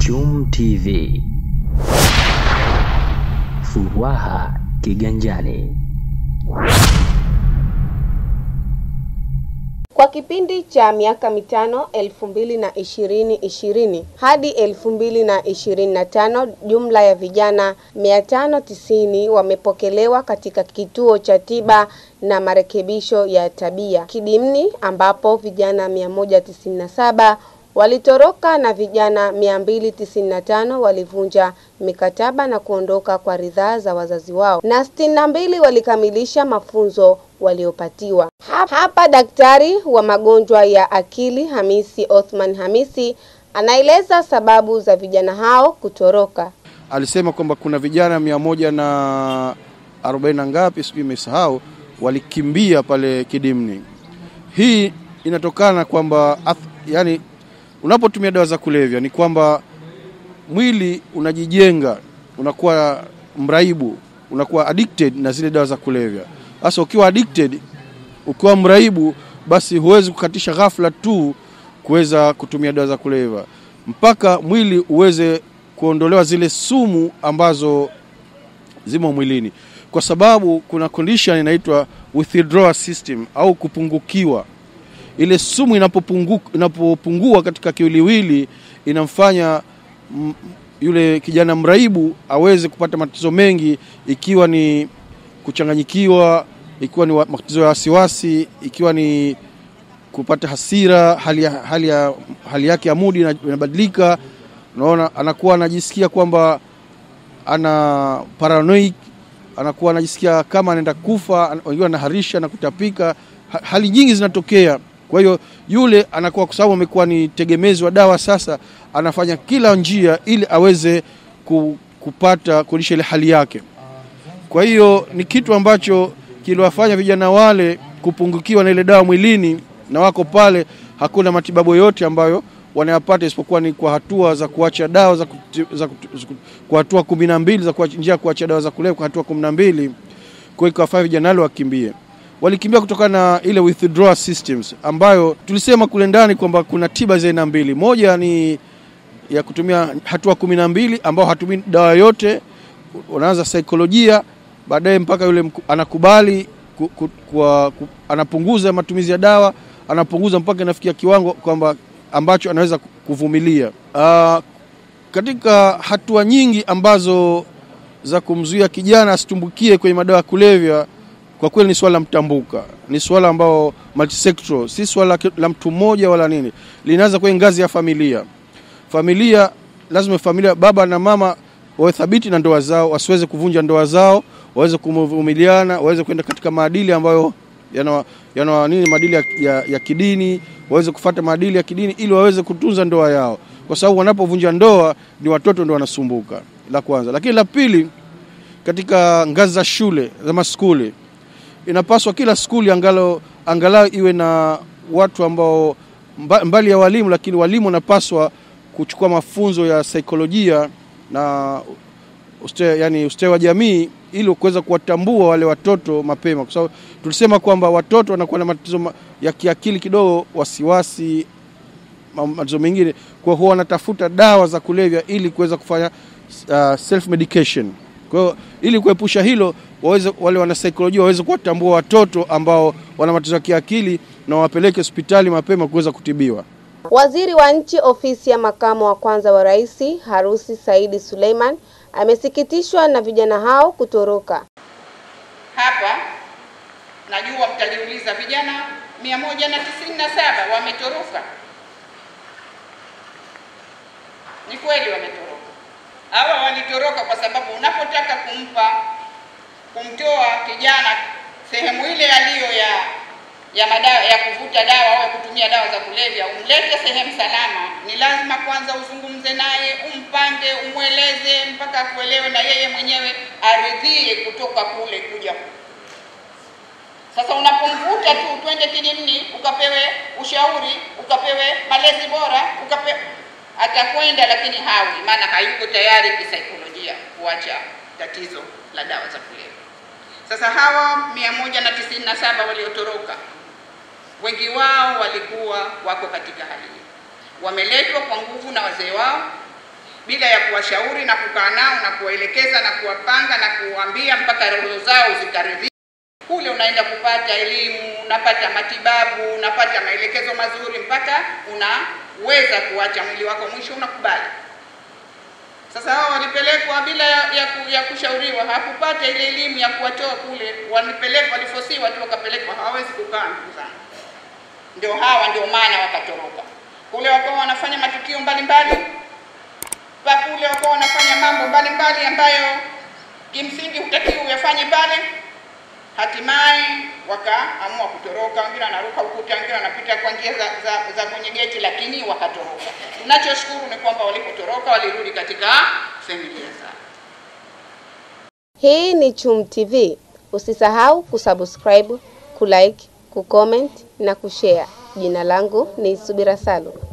Shum TV. Furaha kiganjani. Kwa kipindi cha miaka mitano 2020 hadi 2025, jumla ya vijana 590 wamepokelewa katika kituo cha tiba na marekebisho ya tabia Kidimni, ambapo vijana 197 walitoroka na vijana 295 walivunja mikataba na kuondoka kwa ridhaa za wazazi wao, na 62 walikamilisha mafunzo waliopatiwa. Hapa daktari wa magonjwa ya akili Hamisi Othman Hamisi anaeleza sababu za vijana hao kutoroka. Alisema kwamba kuna vijana 140 ngapi sijui nimesahau walikimbia pale Kidimni. Hii inatokana kwamba yani unapotumia dawa za kulevya ni kwamba mwili unajijenga, unakuwa mraibu, unakuwa addicted na zile dawa za kulevya. Sasa ukiwa addicted, ukiwa mraibu, basi huwezi kukatisha ghafla tu kuweza kutumia dawa za kulevya, mpaka mwili uweze kuondolewa zile sumu ambazo zimo mwilini, kwa sababu kuna condition inaitwa withdrawal system au kupungukiwa. Ile sumu inapopungua katika kiwiliwili inamfanya yule kijana mraibu aweze kupata matatizo mengi, ikiwa ni kuchanganyikiwa, ikiwa ni matatizo ya wasiwasi, ikiwa ni kupata hasira, hali yake ya mudi inabadilika. Unaona, anakuwa anajisikia kwamba ana paranoid, anakuwa anajisikia kama anaenda kufa, wengine anaharisha na kutapika, hali nyingi zinatokea. Kwa hiyo yule anakuwa, kwa sababu amekuwa ni tegemezi wa dawa, sasa anafanya kila njia ili aweze kupata kulisha ile hali yake. Kwa hiyo ni kitu ambacho kiliwafanya vijana wale kupungukiwa na ile dawa mwilini, na wako pale, hakuna matibabu yote ambayo wanayapata isipokuwa ni kwa hatua za kuacha dawa kwa hatua 12 za kuacha dawa za kulevya kwa hatua 12. Kwa hiyo kawafanya vijana wale wakimbie. Walikimbia kutokana na ile withdrawal systems ambayo tulisema kule ndani kwamba kuna tiba za aina mbili. Moja ni ya kutumia hatua 12 ambao hatumii dawa yote, unaanza saikolojia, baadaye mpaka yule anakubali anapunguza matumizi ya dawa, anapunguza mpaka inafikia kiwango kwamba ambacho anaweza kuvumilia. Katika hatua nyingi ambazo za kumzuia kijana asitumbukie kwenye madawa ya kulevya, kwa kweli ni swala mtambuka, ni swala ambao multisectoral, si swala la mtu mmoja wala nini. Linaanza kwenye ngazi ya familia. Familia lazima baba na mama wawe thabiti na ndoa zao, wasiweze kuvunja ndoa zao, waweze kuvumiliana, waweze kwenda katika maadili ambayo maadili ya kidini, waweze kufuata maadili ya kidini ili waweze kutunza ndoa yao, kwa sababu wanapovunja ndoa ni watoto ndio wanasumbuka. La kwanza. Lakini la pili, katika ngazi za shule, za maskuli, inapaswa kila skuli angalau iwe na watu ambao mbali ya walimu, lakini walimu wanapaswa kuchukua mafunzo ya saikolojia na ustawi wa jamii ili kuweza kuwatambua wale watoto mapema, kwa sababu tulisema kwamba watoto wanakuwa na matatizo ya kiakili kidogo, wasiwasi, matatizo mengine, kwa hiyo wanatafuta dawa za kulevya ili kuweza kufanya self medication. Kwa hiyo ili kuepusha hilo, wale wana saikolojia waweze kuwatambua watoto ambao wana matatizo ya kiakili na wapeleke hospitali mapema kuweza kutibiwa. Waziri wa Nchi, Ofisi ya Makamu wa Kwanza wa Rais, Harusi Saidi Suleiman, amesikitishwa na vijana hao kutoroka. Hapa najua mtajiuliza, vijana 197 wametoroka. Ni kweli wametoroka. Hawa walitoroka kwa sababu unapotaka kumtoa kijana sehemu ile aliyo ya madawa ya kuvuta dawa au kutumia dawa za kulevya, umlete sehemu salama, ni lazima kwanza uzungumze naye, umpange, umweleze mpaka kuelewe na yeye mwenyewe aridhie kutoka kule kuja. Sasa unapomvuta tu twende Kidimni ukapewe ushauri, ukapewe malezi bora, atakwenda, lakini hawi, maana hayuko tayari kisaikolojia kuacha tatizo la dawa za kulevya. Sasa hawa 197 waliotoroka, wengi wao walikuwa wako katika hali hii. Wameletwa kwa nguvu na wazee wao, bila ya kuwashauri na kukaa nao na kuwaelekeza na kuwapanga na kuambia mpaka roho zao zikaridhika. Kule unaenda kupata elimu, unapata matibabu, unapata maelekezo mazuri mpaka unaweza kuacha mwili wako mwisho unakubali. Sasa hao walipelekwa bila ya kushauriwa, hakupata ile elimu ya kuwatoa kule, walipelekwa, walifosiwa tu wakapelekwa, hawawezi kukaa ndugu zangu. Ndio hawa ndio maana wakatoroka. Kule wako wanafanya matukio mbalimbali, pa kule wako wanafanya mambo mbalimbali ambayo kimsingi hutakiwi uyafanye pale. Hatimaye wakaamua kutoroka, wengine wanaruka ukuta, wengine wanapita kwa njia za kwenye geti, lakini wakatoroka. Tunachoshukuru ni kwamba walipotoroka walirudi katika familia zao. Hii ni Chum TV. Usisahau kusubscribe, kulike, kucomment na kushare. Jina langu ni Subira Salu.